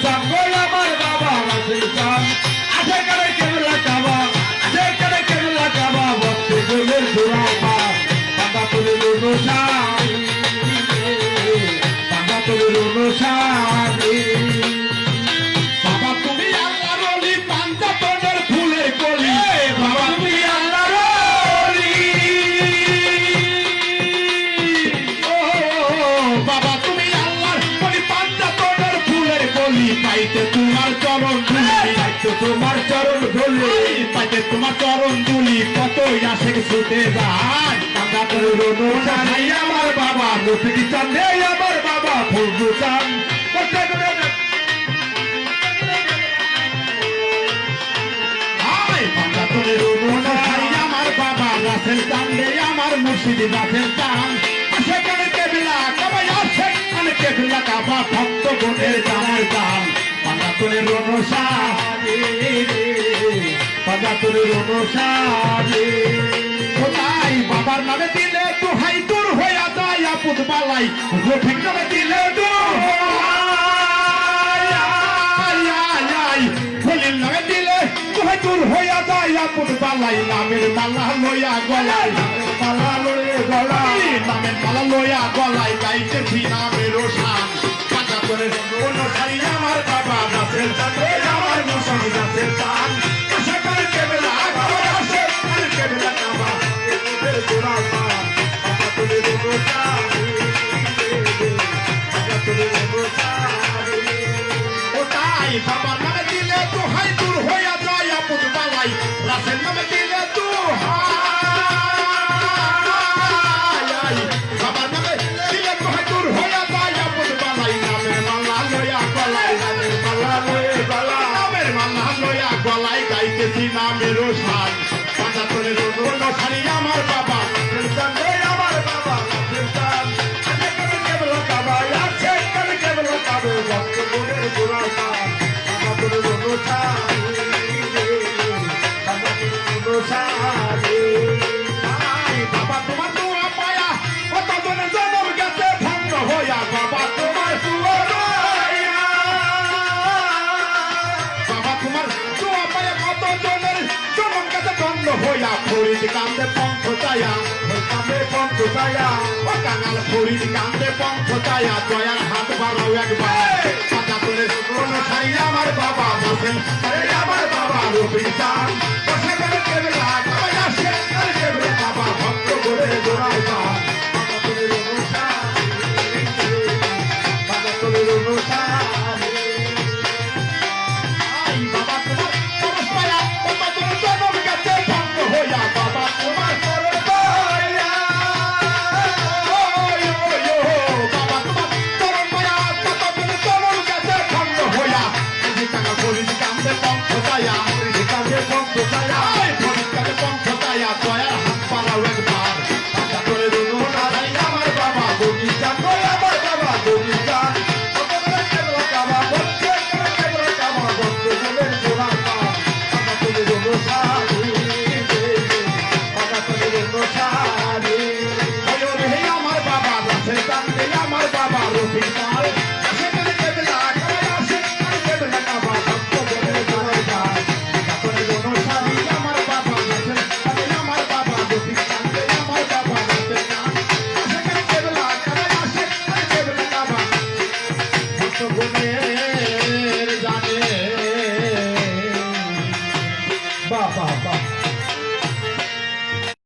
চান গো আমার বাবা রাসেল চান আছে করে কেবলা কাবা আছে করে কেবলা কাবা ভক্তি গলের জোড়াবা বাবা তোরে রোশান বাবা তোরে রোশান বাবা তুমি আল্লাহর ওলি পাঞ্জাতনের ফুলের কলি বাবা তুমি আল্লাহর ওলি ও বাবা তুমি আল্লাহর ওলি পাঞ্জাতনের ফুলের কলি পাইতে তোমার চরণ ধুলি পাইতে তোমার চরণ ধুলি পাইতে তোমার চরণ ধুলি কতই আসে ছুটে যায় পাঞ্জাতনের রোশান আমার বাবা রফিক চাঁদ আমার বাবা ফজলু চাঁদ আমার বাবা রাসেল চান্দে আমার মুর্শিদি রাসেল চান সেখানে কেবলা কাবা সেখানে কেবলা কাবা ভক্ত গুণের জানার গান পাঞ্জাতনের রনসারে পাঞ্জাতনের রনসারে কোথায় বাবার নামে দিলে দোহাই দূর হইয়া যায় আপদ বালাই রফিক নামে দিলে হলির নামে দিলে দোহাই দূর হইয়া যায় আপদ বালাই নামের মালা লইয়া গলায় মালা লইয়া গলায় নামের মালা লইয়া গলায় গাইতেছি নামের শান পাঞ্জাতনের অনুসারী আমার বাবা রাসেল চাঁদ আমার মুর্শিদ রাসেল চাঁদ সেখানে কেবলা সেখানে কেবলা কাবা জোড়া পাঞ্জাতনের অনুসারী পাঞ্জাতনের অনুসারী ওটাই বাবার নামে দিলে দোহাই দূর হইয়া যায় আপদ বালাই রাসেল নামে দিলে দোহাই বাবার নামে দিলে দোহাই দূর হইয়া যায় আপদ বালাই নামের মালা লইয়া গলায় নামের মালা লইয়া গলায় নামের মালা লইয়া গলায় গাইতেছি নামের শান পাঞ্জাতনের অনুসারী আমার বাবা আমার বাবা কেবলা কাবা আছে কেবলা কাবা ভক্ত গুণের জোড়া পাঞ্জাতনের অনুসারী বাবা তোমার দোয়া পায়া কত জনের জন্ম গেছে ভঙ্গ হইয়া বাবা তোমার বাবা তোমার দোয়া পায়া কত জনের জন্ম গেছে ভঙ্গ হইয়া ফরিদ কান্দে পঙ্খ চায়া কান্দে পঙ্খ চায়া ও কাঙাল ফরিদ কান্দে পঙ্খ চায়া দয়ার হাত বাড়াও একবার পাঞ্জাতনের অনুসারী আমার বাবা রাসেল আমার বাবা রফিক চাঁদ